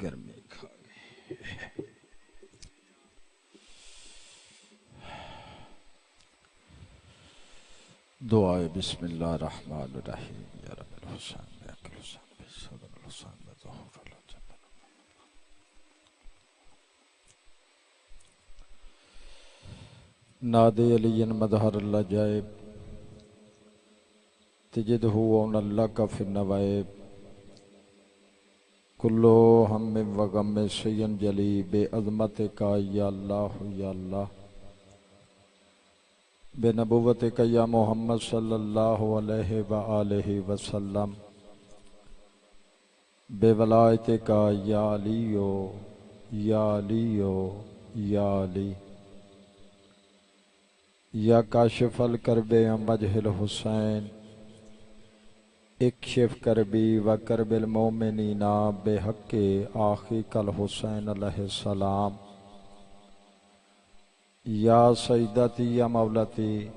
گرمی کھا گئی. دعائے بسم اللہ الرحمن الرحیم. یا رب الحسین بیاکل حسین بی صدر الحسین بظہور الجبل. نادی علی مظہر اللہ جائب تجدہ عون اللہ کا فی النوائب. کلو ہم و غم سین جلی بے عظمت کا یا اللہ یا اللہ. بے نبوت کا یا محمد صلی اللہ علیہ وآلہ وسلم. بے ولایت کا یا علیو یا علیو یا علی. یا کاشف الکرب وجہ الحسین اکشف کربی و کرب المومنین بحق آخیک الحسین علیہ السلام. یا سیدتی یا مولتی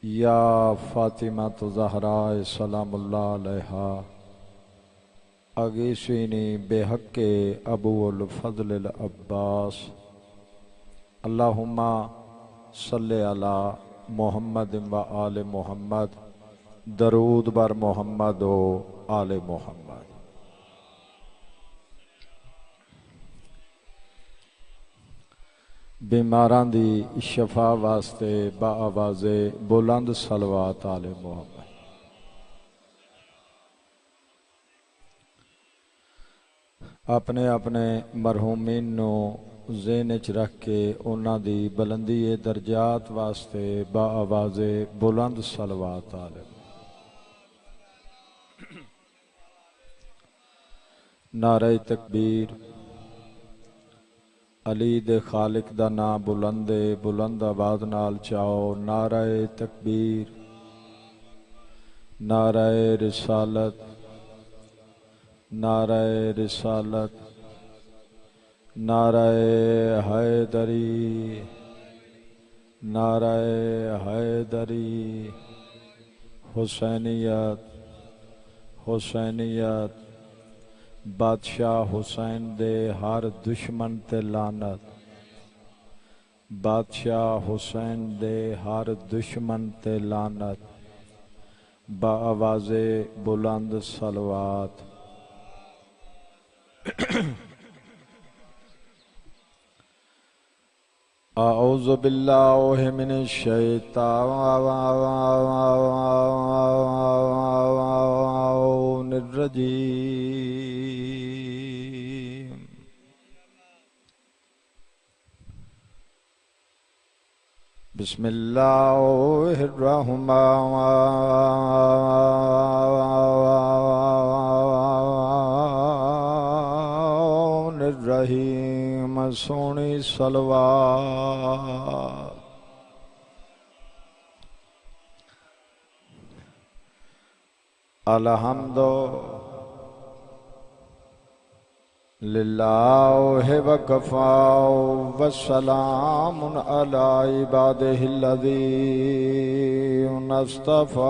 یا فاطمہ زہراء سلام اللہ علیہا. اغیثینی بحق ابو الفضل العباس. اللہم صلی علی محمد و آل محمد. درود بر محمد و آل محمد. بیماران دی شفا واسطے با آواز بلند صلوات آل محمد. اپنے اپنے مرحومین نو ذہن چ رکھ کے انہاں دی بلندی درجات واسطے با آواز بلند صلوات آل محمد. نعرہ تکبیر. علی دے خالق دا نام بلند بلند آواز نال چاؤ. نعرہ تکبیر. نعرہ رسالت. نعرہ رسالت. نعرہ حیدری. نعرہ حیدری. حسینیت حسینیت. بادشاہ حسین دے ہر دشمن تے لعنت. بادشاہ حسین دے ہر دشمن تے لعنت. با آواز بلند صلوات. اعوذ باللہ من الشیطان الرجیم. بسم اللہ الرحمن الرحیم. سونی صلوات. الحمد للہ وکفا والسلام علی عبادہ الذین اصطفیٰ.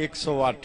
108।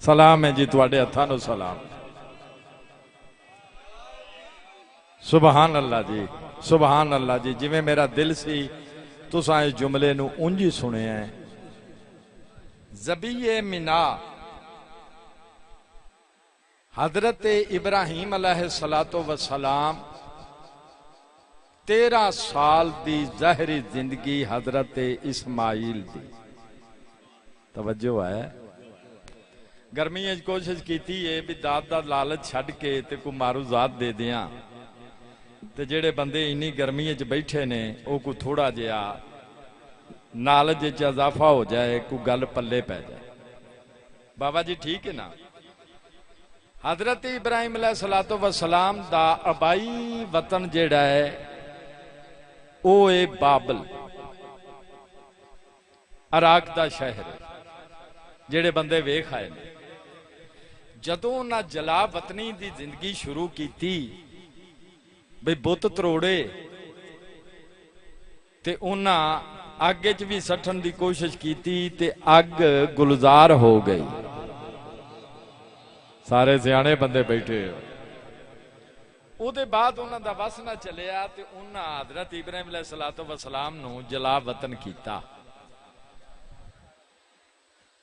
سلام ہے جی تواڈے ہتھاں نو سلام. سبحان اللہ جی سبحان اللہ جی. جویں میرا دل سی تساں اس جملے نو اونج ہی سنیا ہے. ذبیح منا حضرت ابراہیم علیہ السلام 13 سال دی ظاہری زندگی حضرت اسماعیل دی. توجہ ہے. گرمیاں کوشش کیتی ہے بھی داد دا لالچ چھڈ کے تے کو معروضات دے دیاں تے جڑے بندے انی گرمیاں چ بیٹھے نے او کو تھوڑا جہا نالج چ اضافہ ہو جائے کو گل پلے پہ جائے. بابا جی ٹھیک ہے نا. حضرت ابراہیم علیہ السلام دا آبائی وطن جیڑا ہے او اے بابل عراق دا شہر ہے. جڑے بندے ویکھ آئے نے جدوں نہ جلا وطنی دی زندگی شروع کیتی بھئی بت تروڑے تے انہاں اگ چ بھی سٹن دی کوشش کیتی تے اگ گلزار ہو گئی. سارے سیانے بندے بیٹھے ہو. او دے بعد انہاں دا وس نہ چلیا تے انہاں حضرت ابراہیم علیہ السلام نو جلا وطن کیتا.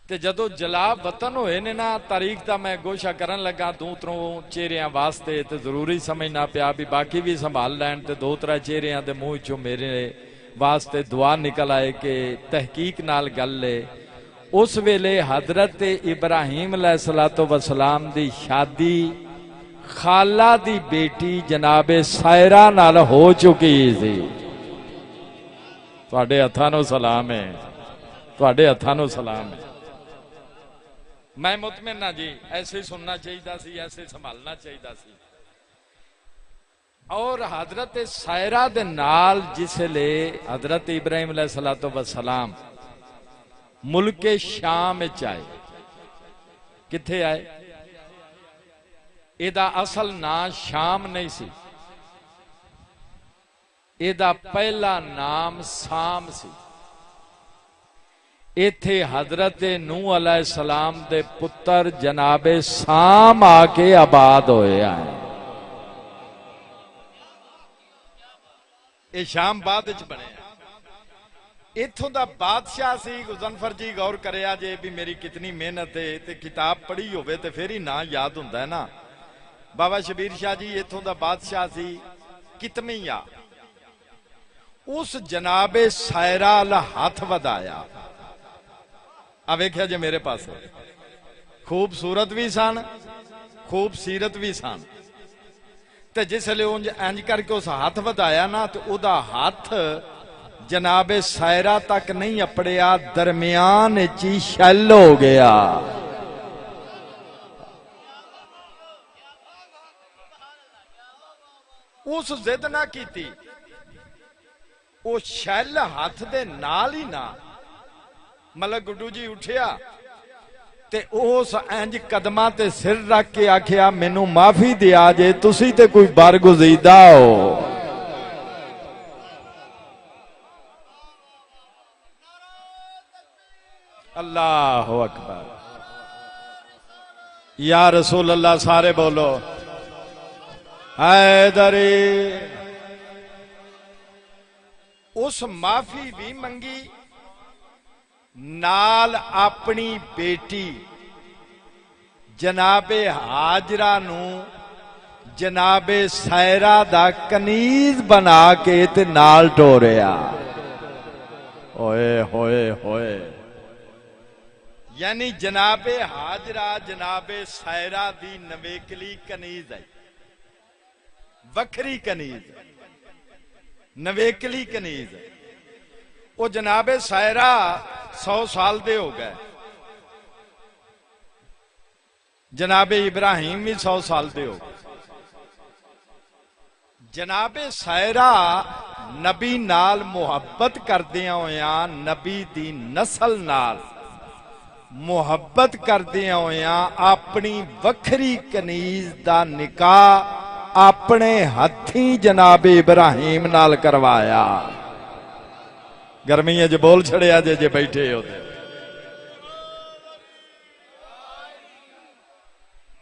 تے جدو جلا وطن ہوئے نے نا تاریخ دا میں گوشہ کرن لگا دوتروں چہریاں واسطے تے ضروری سمجھنا پیا بھی باقی بھی سنبھال لین تے دوترہ چہریاں دے منہ چوں میرے واسطے دعا نکل آئے کہ تحقیق نال گل لے. اس ویلے حضرت ابراہیم علیہ السلام دی شادی خالہ دی بیٹی جناب سائرہ نال ہو چکی تھی. تواڈے ہتھاں نو سلام ہے تواڈے ہتھاں نو سلام ہے. میں مطمئن نہ جی ایسے سننا چاہیے سی ایسے سنبھالنا چاہیے سی. اور حضرت سائرہ دے نال جس لے حضرت ابراہیم علیہ السلام ملک شام چائے کتھے آئے. ایدہ اصل نام شام نہیں سی. ایدہ پہلا نام سام سی. ایتھے حضرت نوح علیہ السلام دے پتر جناب سام آ کے آباد ہوئے آئے. اے شام بعد اچ بنے ایتھوں دا بادشاہ سی. غضنفر جی غور کریا جے بھی میری کتنی محنت ہے تے کتاب پڑھی ہوئے تے پھر ہی نا یاد ہوندا ہے نا. بابا شبیر شاہ جی ایتھوں دا بادشاہ سی کتمیہ. اس جناب سائرہ ہاتھ ودایا. ویکھیا جے میرے پاس خوبصورت بھی سن خوب سیرت بھی سن تے جس لئے انج کر کے اس ہاتھ ودایا نا تو او دا ہاتھ جناب سائرہ تک نہیں اپڑیا درمیان چی شل ہو گیا. اس زد نہ کیتی او شل ہاتھ دے نال ہی نہ ملک گڈو جی اٹھیا تے اس انج قدمہ تے سر رکھ کے آکھیا مینوں معافی دیا جے تسی تے کوئی برگزیدہ ہو. اللہ اکبر. یا رسول اللہ سارے بولو حیدری. اس معافی بھی منگی نال اپنی بیٹی جناب حاجرہ نو جناب سائرہ دا کنیز بنا کے تے نال ٹوریا. ہوئے ہوئے ہوئے. یعنی جناب حاجرہ جناب سائرہ دی نویکلی کنیز ہے. وکھری کنیز نویکلی کنیز. وہ جناب سائرہ 100 سال دے ہو گئے. جناب ابراہیم بھی 100 سال دے ہو گئے. جناب سائرہ نبی نال محبت کردیاں ہویاں نبی دی نسل نال محبت کردیاں ہویاں اپنی وکھری کنیز دا نکاح اپنے ہتھیں جناب ابراہیم نال کروایا. گرمی ہے جو بول چھڑیا جے بیٹھے ہوتے.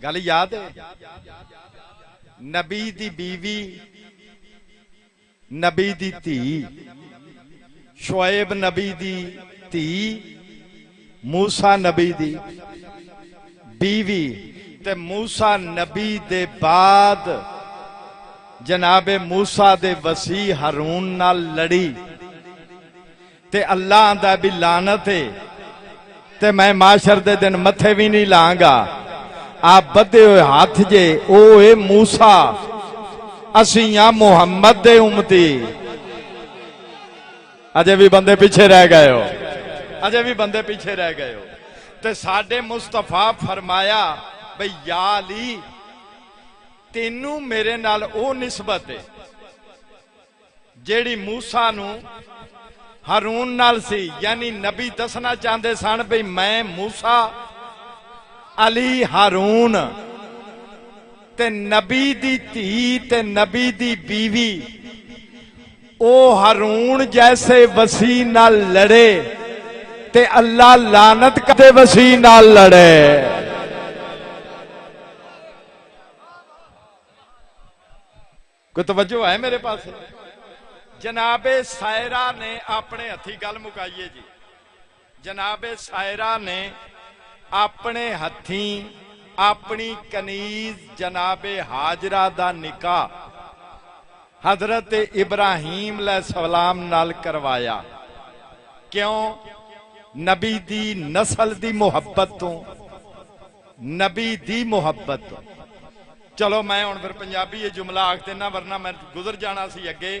گل یاد ہے؟ نبی دی بیوی، نبی دی تھی، شعیب نبی دی تھی، موسیٰ نبی دی بیوی، تے موسیٰ نبی دے بعد جناب موسیٰ دے وسیع ہارون نال لڑی تے اللہ آندا بھی لعنت ہے تے میں معاشر دے دن متھے بھی نہیں لانگا، آپ بدے ہوئے ہاتھ جے او اے موسیٰ اسیاں محمد دے امتی۔ اجے بھی بندے پیچھے رہ گئے ہو، اجے بھی بندے پیچھے رہ گئے ہو۔ تے ساڈے مصطفیٰ فرمایا بھئی یا علی تینوں میرے نال او نسبت ہے جیڑی موسیٰ نو ہارون نال سی، یعنی نبی دسنا چاہندے سن بھئی میں موسیٰ علی ہارون تے نبی دی تھی تے نبی دی بیوی او ہارون جیسے وسیع نال لڑے تے اللہ لعنت کرے وسیع نال لڑے۔ کوئی توجہ ہے میرے پاس؟ جناب سائرہ نے اپنے ہتھی گل مکائیے جی، جناب سائرہ نے اپنے ہتھیں اپنی کنیز جناب حاجرہ دا نکاح حضرت ابراہیم علیہ السلام نال کروایا۔ کیوں؟ نبی دی نسل دی محبت تو، نبی دی محبت تو۔ چلو میں ہن پھر پنجابی یہ جملہ آکھتے نا، ورنہ میں گزر جانا سی اگے۔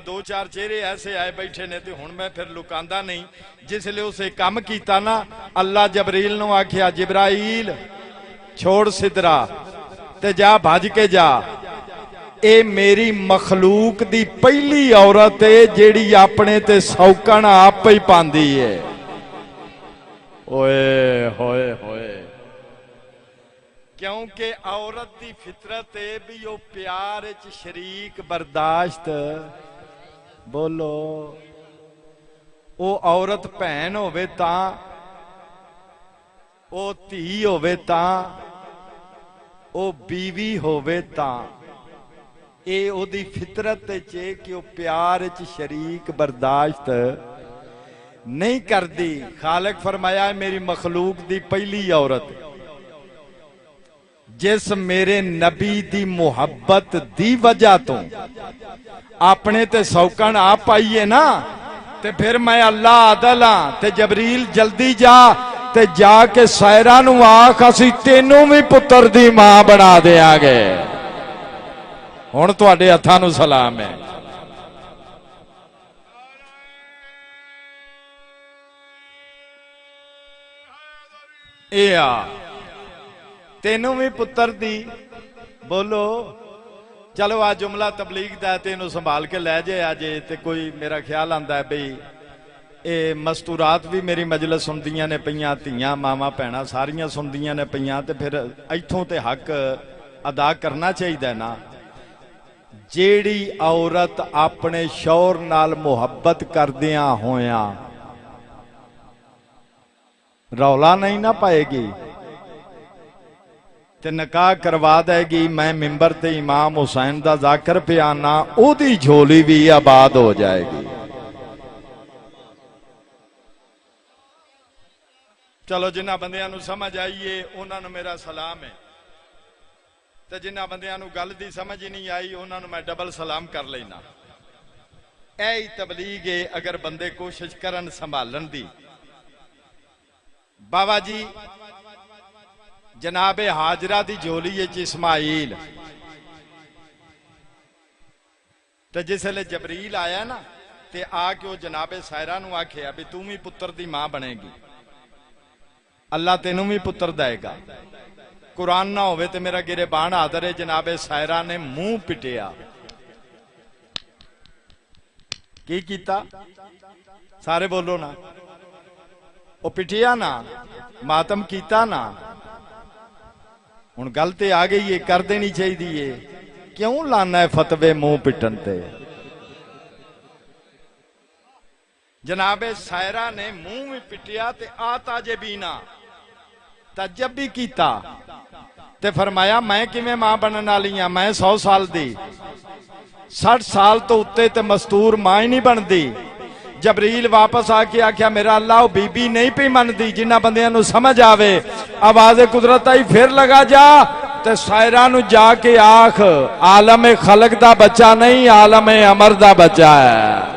دو چار چہرے ایسے آئے بیٹھے نے تے ہن میں پھر لکاندا نہیں۔ جس لئے اسے کم کیتا نا، اللہ جبریل نو آکھیا جبرائیل چھوڑ سدرا تے جا بھاج کے جا، اے میری مخلوق دی پہلی عورت ہے جیڑی اپنے تے سوکن آپ ہی پاندی ہے۔ اوئے ہوئے ہوئے، کیونکہ عورت دی فطرت ہے بھی وہ پیار چ شریک برداشت، بولو او عورت بہن ہووے تاں، او تھی ہووے تاں، او بیوی ہووے تاں، اے او دی فطرت چے کہ او پیار چ شریک برداشت نہیں کر دی۔ خالق فرمایا ہے میری مخلوق دی پہلی عورت جس میرے نبی دی محبت دی وجہ تو اپنے تے سوکن آپ آئیے نا، تے پھر میں اللہ عادل ہاں تے جبریل جلدی جا تے جا کے سائرہ نو آکھ اسی تینوں بھی پتر دی ماں بنا دیا گے۔ ہن تواڈے ہتھاں نو سلام ہے۔ اے آ تینوں بھی پتر دی، بولو۔ چلو آ جملہ تبلیغ دا تینوں سنبھال کے لے جے آجے تے کوئی میرا خیال آندا ہے بھئی اے مستورات بھی میری مجلس سندیاں نے پیاں، تیاں ماما پینا ساریاں سندیاں نے پیاں، تے پھر ایتھوں تے حق ادا کرنا چاہیے نا۔ جیڑی عورت اپنے شوہر نال محبت کردیاں ہویاں رولا نہیں نہ پائے گی تے نکاح کروا دے گی، میں ممبر تے امام حسین دا ذاکر پہ آنا، او دی جھولی بھی آباد ہو جائے گی۔ چلو جنہ بندیاں نو سمجھ آئیے انہاں نو میرا سلام ہے، تے جنہ بندیاں نو گل دی سمجھ نہیں آئی انہاں نو میں ڈبل سلام کر لینا۔ اے تبلیغ ہے اگر بندے کوشش کرن سنبھالن دی۔ بابا جی جناب حاجرہ دی جھولی چ اسماعیل، تے جس لئے جبریل آیا نا تے آ کے وہ جناب سائرہ نو آکھیا بھی تم ہی پتر دی ماں بنے گی، اللہ تینوں بھی پتر دے گا۔ قرآن نہ ہوئے تے میرا گرے بان آدر ہے، جناب سائرہ نے منہ پٹیا۔ کی کیتا؟ سارے بولو نا، وہ پٹیا نا، ماتم کیتا نا۔ ہن گل تے آ گئی ہے، کر دینی چاہیے۔ کیوں لانا ہے فتوے منہ پٹن تے؟ جناب سائرہ نے منہ میں پٹیا تے آتا جے بینا تعجب بھی کیتا، تے فرمایا میں کیویں ماں بنن والی ہاں، میں 100 سال دی، 60 سال تو اتے تے مستور ماں ہی نہیں بندی۔ جبریل واپس آ کے آکھیا میرا اللہ وہ بی بی نہیں پی مندی جنہ بندیاں نو سمجھ آوے، آواز قدرت آئی پھر لگا جا تے سائرہ نو جا کے آکھ عالم خلق دا بچہ نہیں عالم امر دا بچہ ہے۔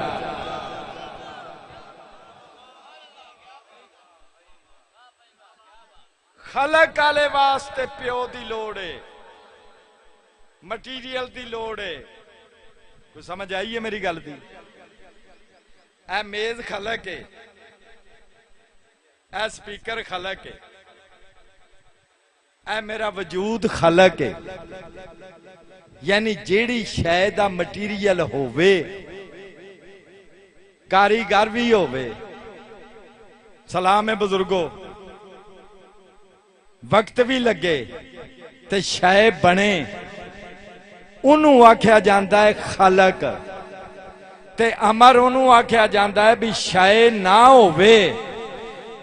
خلق والے واسطے پیو دی لوڑ ہے، مٹیریل دی لوڑ ہے۔ کوئی سمجھ آئی ہے میری گل دی؟ اے میز خلق ہے، اے سپیکر خلق ہے، اے میرا وجود خلق ہے، یعنی جیڑی شے دا مٹیریل ہووے کاریگر بھی ہووے، سلام ہے بزرگو، وقت بھی لگے تے شے بنے، انہوں آکھیا جاندہ ہے خلق، تے امر انہوں آکھیا جاندہ ہے بھی شے نہ ہووے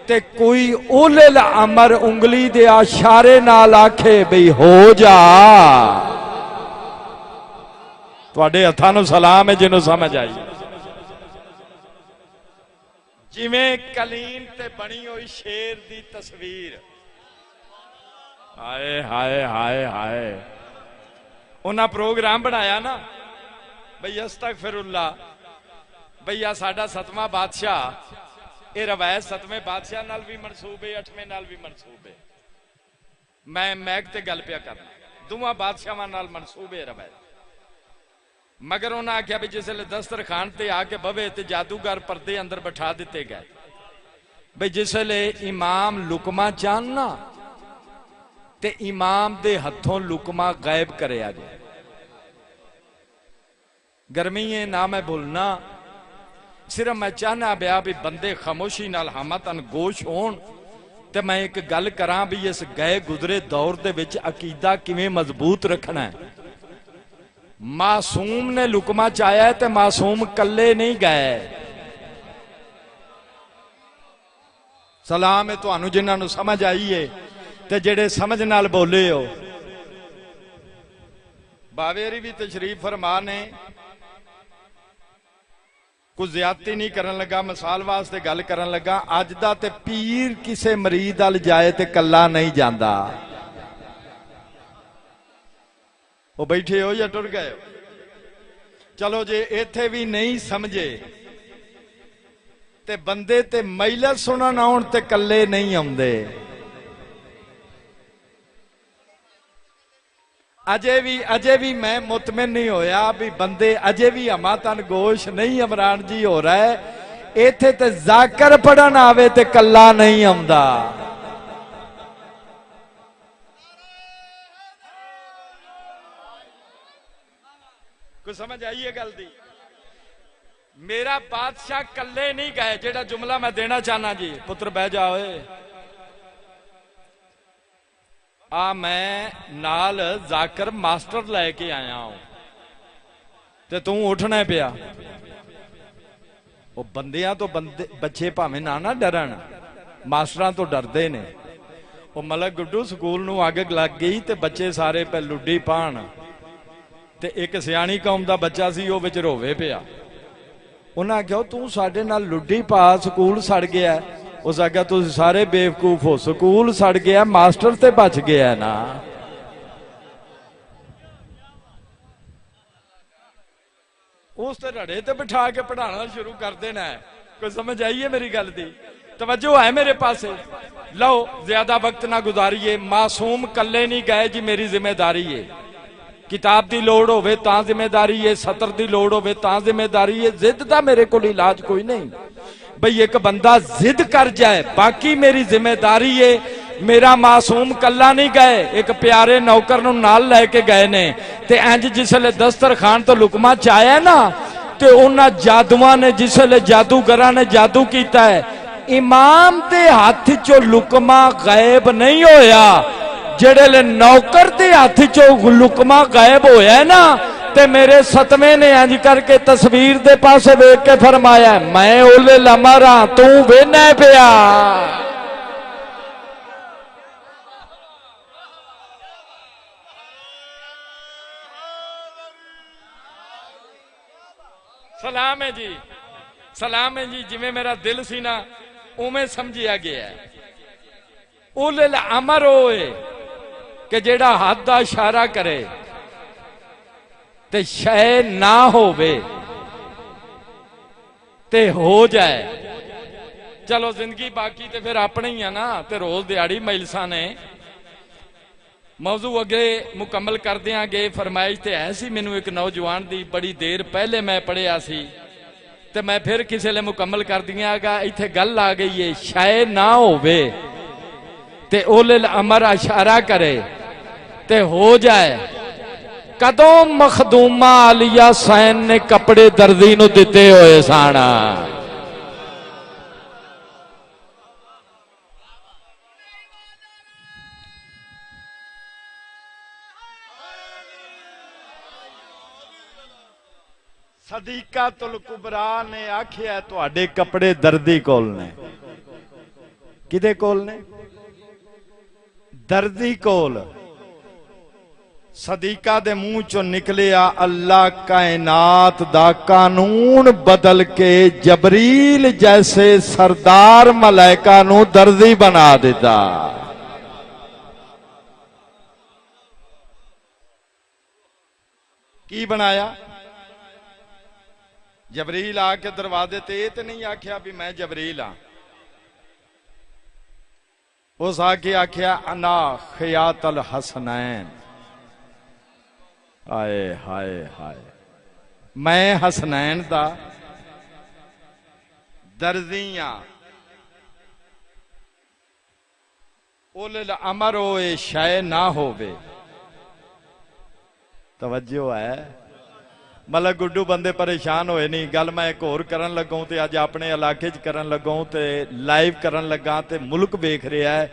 تے کوئی اولے الامر انگلی دے اشارے نال آکھے بھی ہو جا۔ تواڈے ہتھاں نوں سلام ہے جنوں سمجھ آئی۔ جویں کلیم تے بنی ہوئی شیر دی تصویر، ہائے ہائے ہائے ہائے، انہاں پروگرام بنایا نا بھئی استغفر اللہ، بھئی ساڈا 7واں بادشاہ، یہ روایت 7ویں بادشاہ نال بھی منسوب ہے، 8ویں نال بھی منسوب ہے، میں میک تے گل پیا کرنا، دوواں بادشاہاں نال منسوب ہے روایت، مگر انہاں آکھیا بھی جس لے دسترخوان تے آ کے بوے تے جادوگر پردے اندر بٹھا دیتے گئے، بھئی جس لے امام لقمہ چاننا تے امام دے ہتھوں لقمہ غائب کرے آ جائے، گرمی ہے نہ میں بھولنا، صرف میں چاہنا بیا بھی بندے خاموشی نال ہمتن گوش ہون تے میں ایک گل کراں بھی اس گئے گزرے دور دے وچ عقیدہ کیویں مضبوط رکھنا ہے۔ معصوم نے لقمہ چاہیا ہے تے معصوم کلے نہیں گئے۔ سلام ہے تانوں جنہاں نوں سمجھ آئی ہے تے جڑے سمجھ نال بولے ہو۔ باویری بھی تشریف فرما نے کچھ زیادتی نہیں کرن لگا، مثال واسطے گل کرن لگا، اج دا تے پیر کسے مرید ال جائے تے کلا نہیں جاندا۔ وہ بیٹھے ہو یا ٹر گئے ہو؟ چلو جے ایتھے بھی نہیں سمجھے تے بندے تے مجلس سنن آن تے کلے نہیں آندے۔ اجے بھی میں مطمئن نہیں ہویا بھی بندے اجے بھی ہماتن گوش نہیں عمران جی ہو رہا ہے، ایتھے تے ذاکر پڑھن آوے تے کلا نہیں آمدا۔ کوئی سمجھ آئیے گل دی؟ میرا بادشاہ کلے نہیں گئے، جیڑا جملہ میں دینا چاہنا جی، پتر بہ جاؤے میں نال ذاکر ماسٹر لے کے آیا ہوں تے توں اٹھنا پیا۔ وہ بندیاں تو بچے پاویں نہ ڈرن، ماسٹراں تو ڈردے نے۔ وہ ملک گڈو سکول نو آگے لگ گئی تے بچے سارے پہ لڈی پان تے ایک سیانی قوم دا بچہ سی وہ وچ رووے پیا۔ انہاں کہو توں ساڈے نال لڈی پا سکول سڑ گیا ہے، اس آگیا تو سارے بیوقوف ہو، سکول سڑ گیا ماسٹر تے بچ گیا نا۔ اس تے رڑے تے بٹھا کے پڑھانا شروع کر دینا ہے۔ کوئی سمجھ آئیے میری گل دی؟ توجہ ہے میرے پاس؟ لو زیادہ وقت نہ گزاریے، معصوم کلے نہیں گئے جی، میری ذمہ داری ہے۔ کتاب دی لوڑ ہوئے تاں ذمہ داری ہے، سطر دی لوڑ ہوئے تاں ذمہ داری ہے، زد دا میرے کو علاج کوئی نہیں۔ بھئی ایک بندہ زد کر جائے باقی میری ذمہ داری ہے۔ میرا معصوم کلا نہیں گئے، ایک پیارے نوکر نو نال لے کے گئے نے تے انج جسلے دسترخوان تو لقمہ چاہیا نا تے انہاں جادواں نے جسلے جادوگراں نے جادو کیتا ہے، امام دے ہاتھ چو لقمہ غائب نہیں ہویا، جڑے لے نوکر دے ہاتھ چو لقمہ غائب ہویا ہے نا تے میرے ستویں نے انج کر کے تصویر دے پاسے ویکھ کے فرمایا میں اولے لمراں تو وینا پیا۔ سلام ہے جی، سلام ہے جی، جویں میرا دل سی نا اوویں سمجھیا گیا ہے۔ اولل الامر ہوئے کہ جیڑا ہاتھ دا اشارہ کرے تے شے نہ ہووے تے ہو جائے۔ چلو زندگی باقی تے پھر اپنے ہی ہے نا، تے روز دیہڑی مجلساں نے موضوع اگے مکمل کر دیاں گے۔ فرمائش تے ایسی مینوں ایک نوجوان دی بڑی دیر پہلے میں پڑھیا سی تے میں پھر کسے لے مکمل کر دیاں گا۔ ایتھے گل آ گئی ہے شے نہ ہووے تے اولل الامر اشارہ کرے تے ہو جائے۔ کدوں مخدومہ علیہ حسین نے کپڑے دردی نو دتے ہوئے سانا، صدیقۃ الکبریٰ نے آکھیا تواڈے کپڑے دردی کول نے۔ کدے کول نے؟ دردی کول۔ صدیقہ دے منہ چوں نکلیا اللہ کائنات دا قانون بدل کے جبریل جیسے سردار ملائکہ نو دردی بنا دیتا۔ کی بنایا؟ جبریل آ کے دروازے تے تے نہیں آکھیا بھی میں جبریل ہاں، اس آ کے آکھیا انا خیاط الحسنین۔ ہائے ہائے ہائے، میں حسنین دا دردیاں۔ اولل الامر ہوئے شے نہ ہووے۔ توجہ ہے؟ ملک گڈو بندے پریشان ہوئے نہیں، گل میں ایک اور کرن لگوں تے اج اپنے علاقے چ کرن لگوں تے لائیو کرن لگا تے ملک ویکھ رہا ہے۔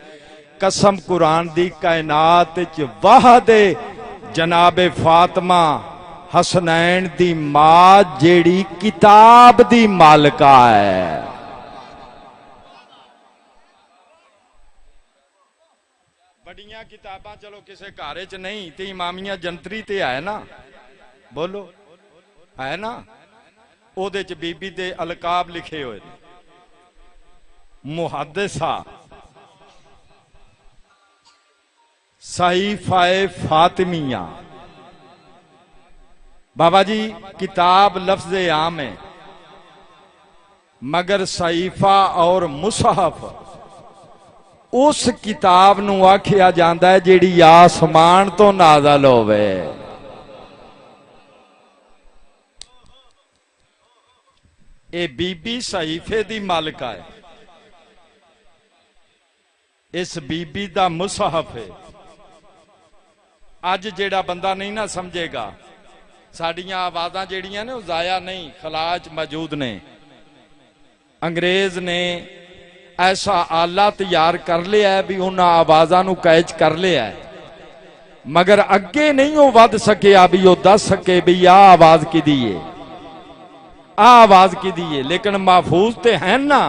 قسم قرآن دی کائنات چ واحد جناب فاطمہ حسنین دی ماں جیڑی کتاب دی مالکہ ہے۔ بڑیاں کتاباں چلو کسے گھر چ نہیں تے امامیہ جنتری تے ہے نا، بولو ہے نا، او دے چ بی بی دے القاب لکھے ہوئے محدثہ، صحیفہ فاطمیہ۔ بابا جی کتاب لفظ عام ہے مگر صحیفہ اور مصحف اس کتاب نو آکھیا جاندا ہے جیڑی آسمان تو نازل ہوئے۔ اے بی بی صحیفے دی مالکہ ہے، اس بی بی دا مصحف ہے۔ اج جیڑا بندہ نہیں نہ سمجھے گا ساڑیاں آوازاں جیڑیاں نے ضائع نہیں، خلاج موجود نے۔ انگریز نے ایسا آلہ تیار کر لیا ہے بھی انہاں آوازاں نو کیچ کر لیا ہے، مگر اگے نہیں وہ ود سکے ابھی وہ دس سکے بھی آ آواز کی دیئے، آواز کی دیئے، لیکن محفوظ تے ہیں نا۔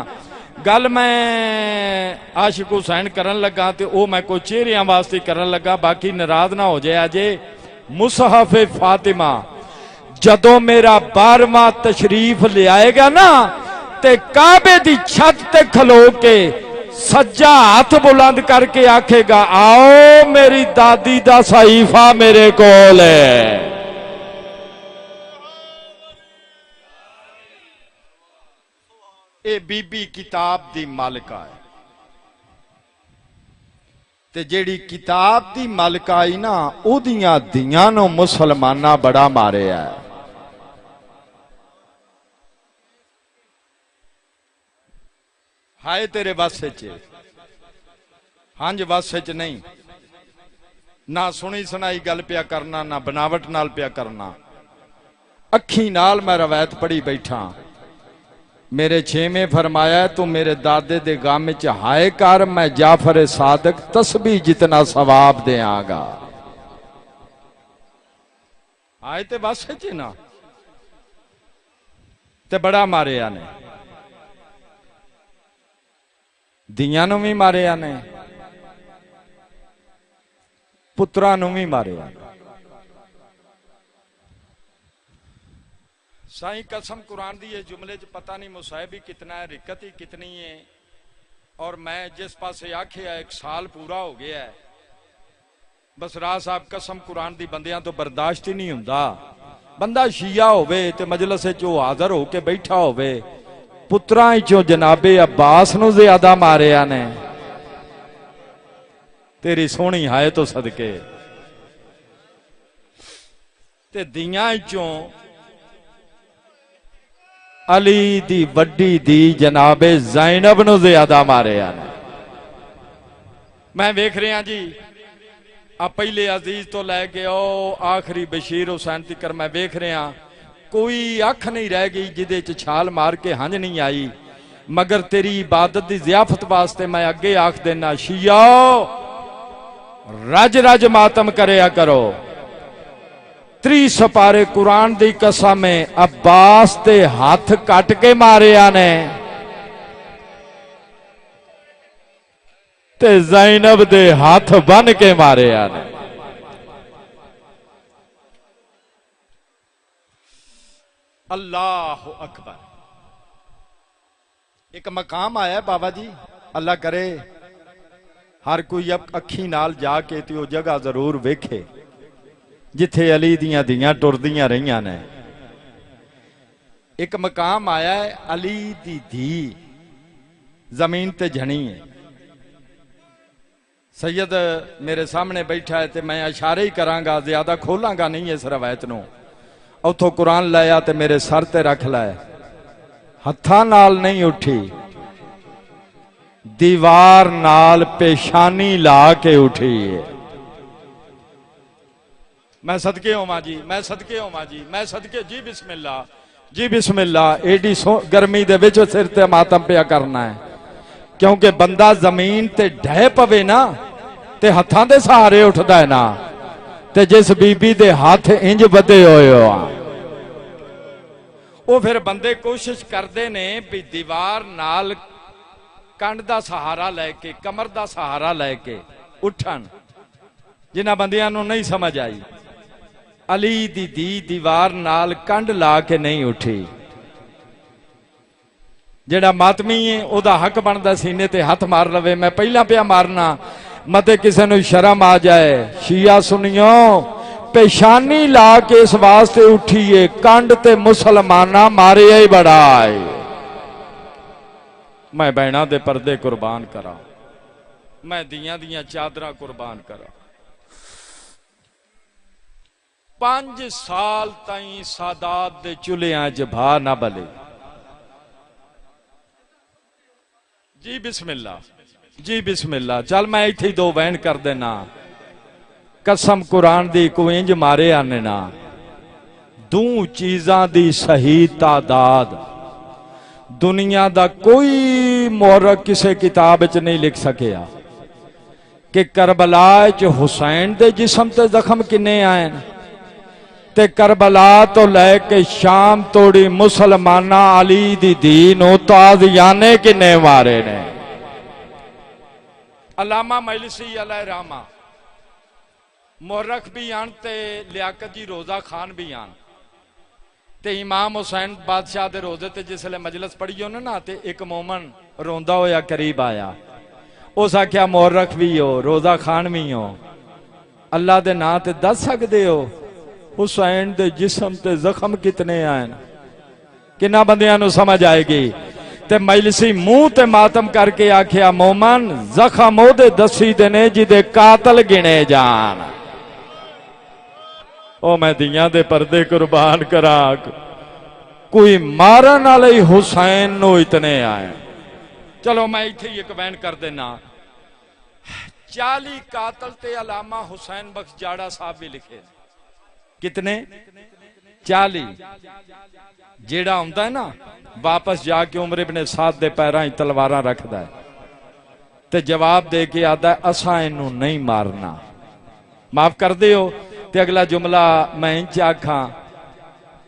گل میں عاشق حسین کرن لگا تے او میں کوئی چہریاں واسطے کرن لگا، باقی ناراض نہ ہو جائے آجے۔ مصحف فاطمہ جدوں میرا 12واں تشریف لے آئے گا نا تے کعبے دی چھت تے کھلو کے سجا ہاتھ بلند کر کے آکھے گا آؤ میری دادی دا صحیفہ میرے کول ہے۔ اے بی بی کتاب دی مالکہ ہے تے جیڑی کتاب دی مالکہ آئی نا او دیاں دیاں نو مسلمانہ بڑا مارے ہے۔ ہائے تیرے واسے چے ہانج واسے چ نہیں، نہ سنی سنائی گل پیا کرنا، نہ بناوٹ نال پیا کرنا۔ اکھی نال میں روایت پڑھی بیٹھا، میرے چھیمیں فرمایا ہے تو میرے دادے دے گامے چاہائے کر میں جعفر صادق تسبیح جتنا ثواب دے آگا۔ آئے تے بس ہے چینا تے بڑا مارے آنے دیاں بھی مارے آنے پترانوں بھی مارے آنے۔ سائیں قسم قرآن دی یہ جملے چ پتہ نہیں مصائب ہی کتنا ہے، رکت ہی کتنی ہے، اور میں جس پاسے آکھیا 1 سال پورا ہو گیا ہے، بس راہ صاحب قسم قرآن دی بندیاں تو برداشت ہی نہیں ہوندا۔ بندہ شیعہ ہوئے تے مجلس چو حاضر ہو کے بیٹھا ہوئے، پتراں چوں جناب عباس نو زیادہ ماریا نے، تیری سونی ہائے تو صدقے، تے دیاں چوں علی دی وڈی دی جناب زینب نو زیادہ ماریا نے۔ میں ویکھ رہا جی اب پہلے عزیز تو لے کے او آخری بشیر حسین تکر میں ویکھ رہا کوئی اکھ نہیں رہ گئی جدے چ چھال مار کے ہنج نہیں آئی، مگر تیری عبادت دی ضیافت واسطے میں اگے آکھ دینا شیعو رج رج ماتم کریا کرو۔ 30 سپارے قرآن دی قسم عباس تے ہاتھ کٹ کے ماریا نے تے زینب دے ہاتھ بن کے ماریا نے۔ اللہ اکبر۔ ایک مقام آیا ہے بابا جی، اللہ کرے ہر کوئی اکھی نال جا کے تے او جگہ ضرور ویکھے جتھے علی دیاں ٹردیاں رہیاں نے۔ ایک مقام آیا ہے علی دی دھی زمین تے جھنی ہے، سید میرے سامنے بیٹھا ہے تے میں اشارے ہی کراں گا، زیادہ کھولاں گا نہیں اس روایت نو۔ اتھوں قرآن لایا تے میرے سر تے رکھ لائے، ہتھاں نال نہیں اٹھی، دیوار نال پیشانی لا کے اٹھی ہے۔ میں صدقے ہوواں جی، میں صدقے ہوواں جی، میں صدقے جی بسم اللہ جی بسم اللہ۔ ایڈی گرمی دے وچ سر تے ماتم پیا کرنا ہے، کیونکہ بندہ زمین تے ڈھے پوے نا تے ہتھاں دے سہارے اٹھدا ہے نا، تے جس بی بی دے ہاتھ انج بدے ہوئے ہو وہ پھر بندے کوشش کردے نے بھی دیوار نال کنڈ دا سہارا لے کے کمر دا سہارا لے کے اٹھن، جنہ بندیاں نو نہیں سمجھ آئی۔ علی دی دی دیوار نال کنڈ لا کے نہیں اٹھی، جڑا ماتمی ہے او دا حق بندا سینے تے ہاتھ مار لوے، میں پہلا پیا مارنا متے کسے نو شرم آ جائے۔ شیعہ سنیو پیشانی لا کے اس واسطے اٹھیے، کنڈ تے مسلمانہ مارے ہی بڑا ہے۔ میں بہنا دے پردے قربان کرا، میں دیاں چادرہ قربان کرا۔ 5 سال تائیں سادات دے چلیاں جبھا نہ بلے۔ جی بسم اللہ جی بسم اللہ۔ چل میں ایتھے 2 بین کر دینا، قسم قرآن دی کوئی انج مارے آنے نا، 2 چیزاں دی صحیح تعداد دنیا دا کوئی مورخ کسے کتاب چ نہیں لکھ سکیا کہ کربلا چ حسین دے جسم تے زخم کنے آئیں، تے کربلا تو لے کے شام توڑی مسلمانہ علی دی دین و تازیانے کنے مارے نے۔ علامہ مجلسی علیہ رحمہ مورخ بھی آن تے لیاقت جی روزہ خان بھی آن، تے امام حسین بادشاہ دے روزے تے جس لئے مجلس پڑھی ہونے نا تے ایک مومن روندہ ہو یا قریب آیا، اسا کیا مورخ بھی ہو روزہ خان بھی ہو، اللہ دے نا تے دس سکتے ہو حسین دے جسم تے زخم کتنے آئیں، کنہ بندیاں نو سمجھ آئے گی۔ تے مجلسی منہ تے ماتم کر کے آکھیا مومن زخم او دے دسی دینے جی دے قاتل گنے جان۔ او میں دیاں دے پردے قربان کرا، کوئی مارن علی حسین نو اتنے آئیں۔ چلو میں ایتھے یہ بیان کر دینا، 40 قاتل تے علامہ حسین بخش جاڑا صاحب بھی لکھے، کتنے 40۔ جیڑا ہوندہ ہے نا واپس جا کے عمر ابن سعد دے پیرائیں تلواراں رکھ دا ہے تے جواب دے کے آدھا ہے اساں انہوں نہیں مارنا، معاف کر دے ہو۔ تے اگلا جملہ میں انچ آکھاں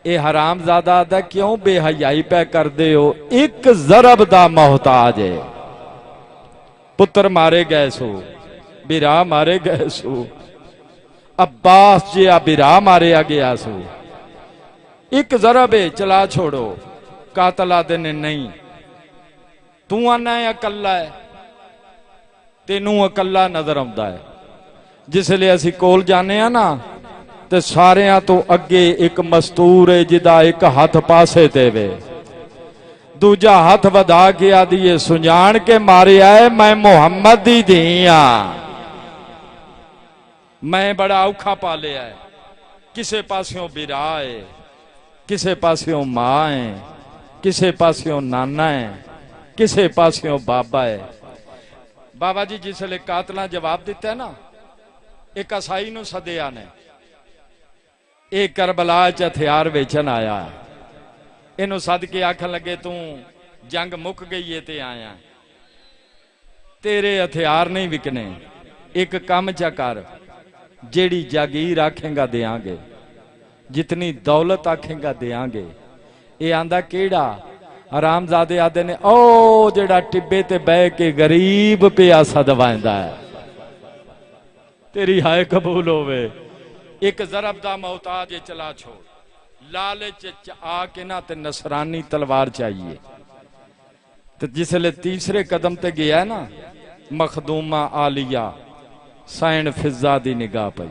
اے حرام زادہ آدھا کیوں بے حیائی پہ کر دے ہو، ایک ضرب دا محتاج ہے، پتر مارے گئے سو، بیرا مارے گئے سو، عباس جیا بیرا مارے گیا سو، ایک ضرب ہے چلا چھوڑو، قاتل آدھے نے نہیں، تو آنا ہے اکلا ہے، تینوں اکلا نظر آتا ہے۔ جس لئے اسی کول جانے ہیں نا تے ساریاں تو اگے ایک مستور ہے جدا ایک ہاتھ پاسے تے وے، دوجا ہاتھ ودا کے آدھی سنجان کے مارے آئے میں محمد دی دھیاں، میں بڑا اوکھا پالے آئے، کسے پاسیوں بیرا ہے، کسے پاسیوں ماں ہے، کسے پاسیوں نانا ہے، کسے پاسیوں بابا ہے۔ بابا جی جس لئے قاتلہ جواب دیتا ہے نا، ایک اسائی نو صدیہ نے ایک کربلا چ ہتھیار ویچن آیا ہے، انہوں صد کے آکھن لگے تو جنگ مک گئی ہے تے آیا، تیرے ہتھیار نہیں وکنے، ایک کام چا کر، جیڑی جاگیر آکھیں گا دیاں گے، جتنی دولت آکھیں گا دیاں گے۔ اے آندہ کیڑا حرام زادے آدھے نے او جیڑا ٹبے تے بے کے غریب پہ آسا دوائندہ ہے، تیری ہائے قبول ہوئے۔ ایک ضرب دا محتاج چلا چھوڑ، لالچ آ کے نہ تے نصرانی تلوار چاہیے۔ تو جس لئے تیسرے قدم تے گیا ہے نا، مخدومہ آلیہ سائن فضا دی نگاہ پئی،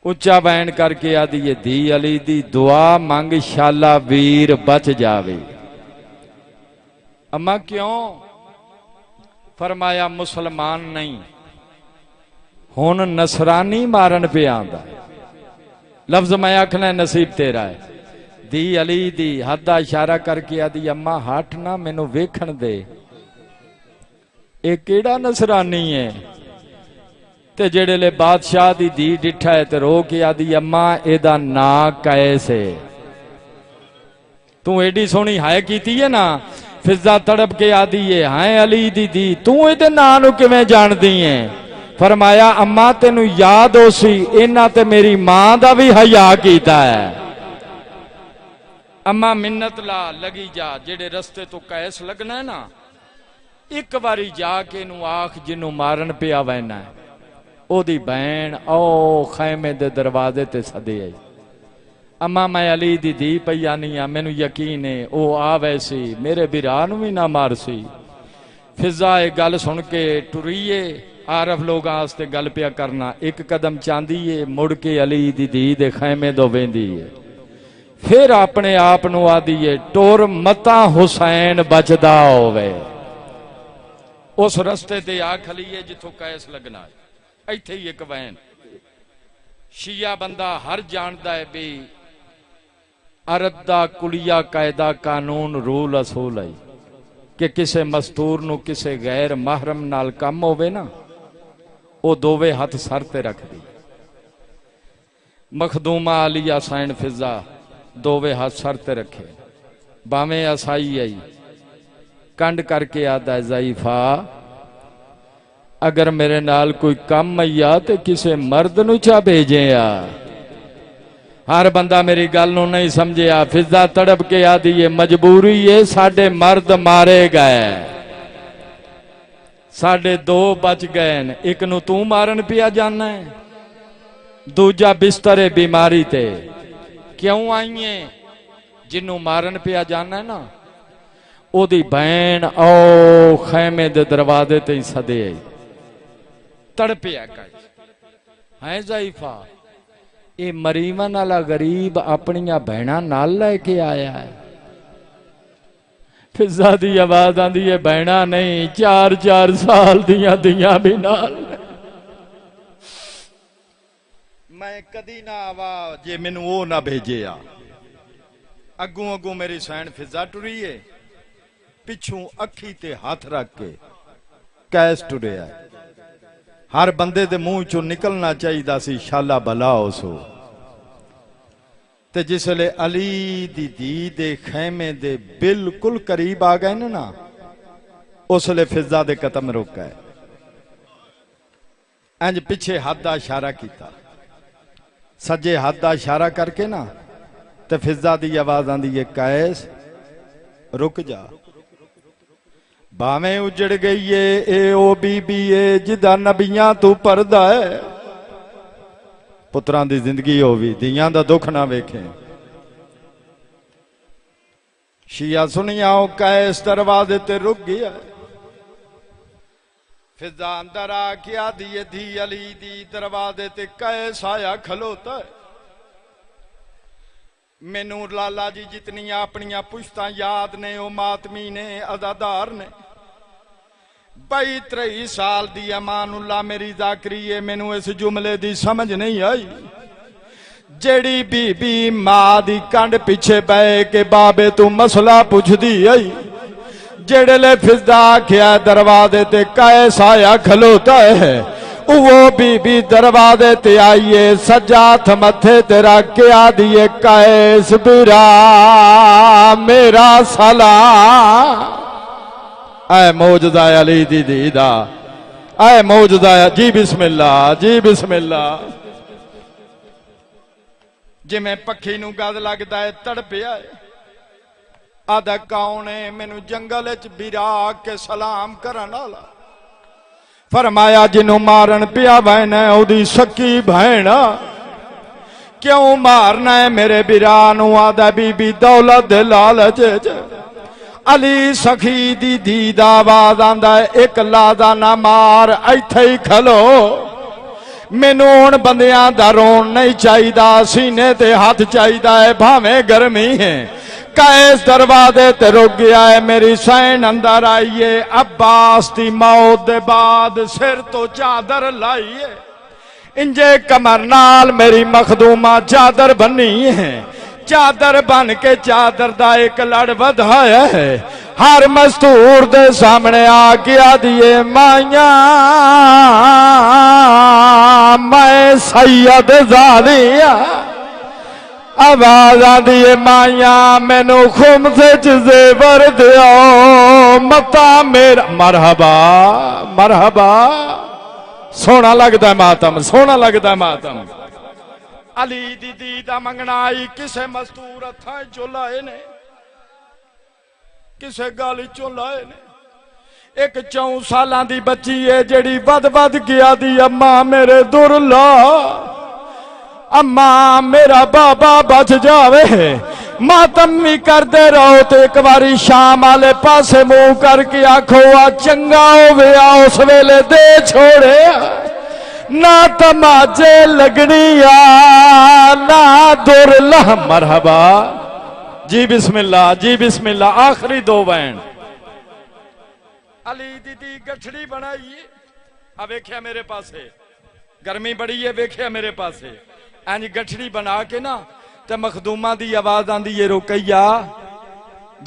اچھا بین کر کے آدھی یہ دی علی دی دعا مانگ شالا ویر بچ جاوے۔ اما کیوں؟ فرمایا مسلمان نہیں، ہون نصرانی مارن پہ آندہ، لفظ میں آکھنا نصیب تیرا ہے۔ دی علی دی حدہ اشارہ کر کے آدھی اما ہاتھ نہ مینوں ویکھن دے، ایک کیڑا نصرانی ہے؟ تے جڑے لے بادشاہ دی دی ڈٹھا ہے تے رو کے آدھی اما ایدہ نا کیسے، تو ایڈی سونی ہائے کیتی ہے نا، فضا تڑپ کے آدھی ہے ہائے علی دی دی تو ایدے نانو کمیں جان دی ہیں؟ فرمایا اما تینو یاد ہو سی اینا تے میری ماں دا بھی حیا کیتا ہے۔ اما منت لا لگی جا، جڑے رستے تو کیس لگنا ہے نا، ایک باری جا کے نو آخ جنو مارن پہ آوینا ہے، او دی بین او خیمے دے دروازے تے صدی آئی، اما میں علی دی دی پیانیاں مینو یقین ہے او آوے سی میرے بیرانو بھی نہ مار سی۔ فضا ایک گل سن کے ٹریے، عارف لوگ آستے گل پیا کرنا، ایک قدم چاندیے مڑ کے علی دی دی دے خیمے دو بیندیے، پھر اپنے آپ نو آدیے ٹور متا حسین بچدا ہوئے، اس رستے تے آ کھلیے جتھوں کیس لگنا ہے۔ ایتھے ہی ایک وین شیعہ بندہ ہر جاندہ ہے بھی عرب دا کلیہ قائدہ قانون رول اصول ہے کہ کسے مستور نو کسے غیر محرم نال کم ہوئے نا، او دووے ہاتھ سر تے رکھ دی۔ مخدومہ علیہ سائن فضا دووے ہاتھ سر تے رکھے، باویں اسائی آئی کنڈ کر کے آدھا ضعیفہ اگر میرے نال کوئی کم آیا تے کسے مرد نو چا بھیجیں یا، ہر بندہ میری گل نو نہیں سمجھے آ۔ فضا تڑپ کے آدھی یہ مجبوری ہے، ساڑھے مرد مارے گئے، ساڑھے دو بچ گئے، ایک نو تو مارن پیا جانا ہے، دوجا بستر بیماری تے کیوں آئیے؟ جنو مارن پیا جانا ہے نا، او دی بین او خیمے دے دروازے تے ہی صدے آئی، تڑپیا کج ہے ضعیفہ اے مریمن والا غریب اپنیاں بہنا نال لے کے آیا ہے۔ فضا دی آواز آندی ہے بہنا نہیں، 4 سال دیاں بھی نال، میں کدی نہ آوا جے مینوں او نہ بھیجے آ، اگوں میری سین فضا ٹری ہے، پچھوں اکھی تے ہاتھ رکھ کے کیس ٹریا ہے۔ ہر بندے دے منہ چوں نکلنا چاہیے دا سی شالا بلا ہو سو، تے جس لے علی دی دی دے خیمے دے بالکل قریب آ گئے نا، اس لے فضا دے قدم روکا ہے، انج پیچھے ہاتھ دا اشارہ کیتا، سجے ہاتھ دا اشارہ کر کے نا تے فضا دی آواز آندی ہے قیس رک جا، باویں اجڑ گئی ہے اے او بی بی اے جدا نبیاں تو پردہ ہے، پتران دی زندگی ہووی دیاں دا دکھ نہ ویکھیں، شیعہ سنیا قیس دروازے تے رک گیا، فضا اندر آ کے آدھی دھی علی دی، دروازے تے قیس آیا کھلوتا ہے۔ مینوں لالا جی جتنی اپنیاں پشتاں یاد نے، او ماتمی نے، عزادار نے۔ 22-23 سال دی امان اللہ میری ذاکری ہے، مینوں اس جملے دی سمجھ نہیں آئی۔ جیڑی بی بی ماں دی کنڈ پیچھے بے کے بابے تو مسئلہ پوچھ دی آئی، جیڑے لے فضا کیا دروازے تے قیس آیا کھلوتا ہے، وہ بی بی دروازے تے آئیے، سجات متھے تے رکھ کے آدھیے قیس برا میرا سلام۔ اے موجزہ علی دی دیدہ، اے موجزہ جی بسم اللہ، جی بسم اللہ۔ جی میں پکھی نو گد لگتا ہے تڑپیا ہے، آدھا کون ہے مینو جنگل چ برا کے سلام کرن والا؟ فرمایا جنوں مارن پیا بہن ہے او دی سکی بہن، کیوں مارنا ہے میرے برا نو؟ آدھا بی بی دولت دے لالچ علی سخی دی دی دا آواز آندا ہے، ایک لادا نہ مار، ایتھے ہی کھلو، مینوں ہن بندیاں دا رون نہیں چاہیدا، سینے تے ہاتھ چاہیدا ہے بھاویں گرمی ہے۔ قیس دروازے تے رک گیا ہے، میری سین اندر آئیے، عباس دی موت دے بعد سر تو چادر لائیے، انجے کمر نال میری مخدومہ چادر بنی ہے، چادر بن کے چادر دا ایک لڑ بدھایا ہے، ہر مستور دے سامنے آ کے آدھیے مائیاں میں سید زادیاں، آواز آدھیے مائیاں مینو خمسے زیور دیو متا میرا۔ مرحبا مرحبا، سونا لگتا ہے ماتم، سونا لگتا ہے ماتم۔ علی دی دیدہ منگنا آئی، کسے مستور ہتھاں چو لائے نے، کسے گالی چو لائے نے۔ ایک 4 سالاں دی بچی ہے جیڑی ود گیا دی، اماں میرے دور لا، اماں میرا بابا بچ جاوے، ماتم بھی کر دے رہو تے ایک باری شام والے پاسے منہ کر کے آکھو آ چنگا ہووے، اس ویلے دے چھوڑے، نہ تماچے لگنی نہ دور لہ۔ مرحبا جی بسم اللہ، جی بسم اللہ۔ آخری 2 بین علی دی گٹھڑی بنائی، اب ویکھیا میرے پاسے، گرمی بڑی ہے، ویکھیا میرے پاسے، اینج گٹھڑی بنا کے نا تے مخدومہ دی آواز آندی یہ رکیا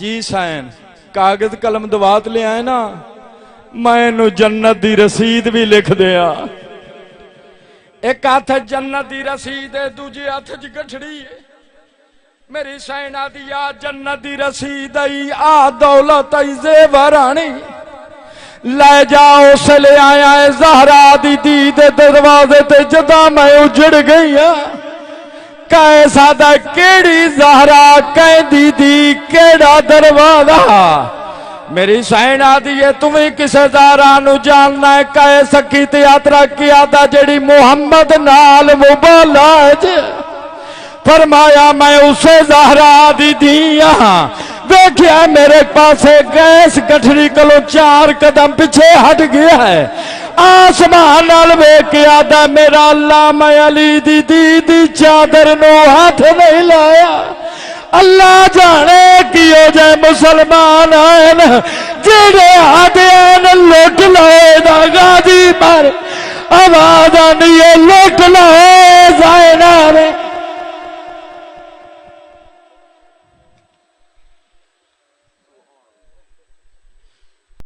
جی سین کاغذ قلم دوات لے آئے نا، میں نو جنت دی رسید بھی لکھ دیا۔ ایک ہاتھ جنت دی رسید ہے، دوجے ہاتھ گٹھڑی ہے، میری سین آدھی آ جنت دی رسید ای، آ دولت ای زیورانی، لے جاؤ سے لے آیا ہے زہرا دی دید دروازے تے جدا میں اجڑ گئی ہاں، کیسا دا کیڑی زہرا کہیں دی دی کیڑا دروازہ؟ میری سین آدھی ہے تمہیں کسے زہرا نو جاننا ہے، کہے سکی تیاترہ کیا دا جڑی محمد نال مبالاج، فرمایا میں اسے زہرا دی دیاں، دیکھیا میرے پاسے گیس گٹھڑی کلو 4 قدم پیچھے ہٹ گیا ہے، آسمان نال ویکھیا دا میرا اللہ میں علی دی چادر نو ہاتھ نہیں لایا۔ اللہ جانے کیو جائے مسلمان آئین جڑے آدھین لوٹ لائے دا غازی پر، آواز آنی ہے لوٹ لائے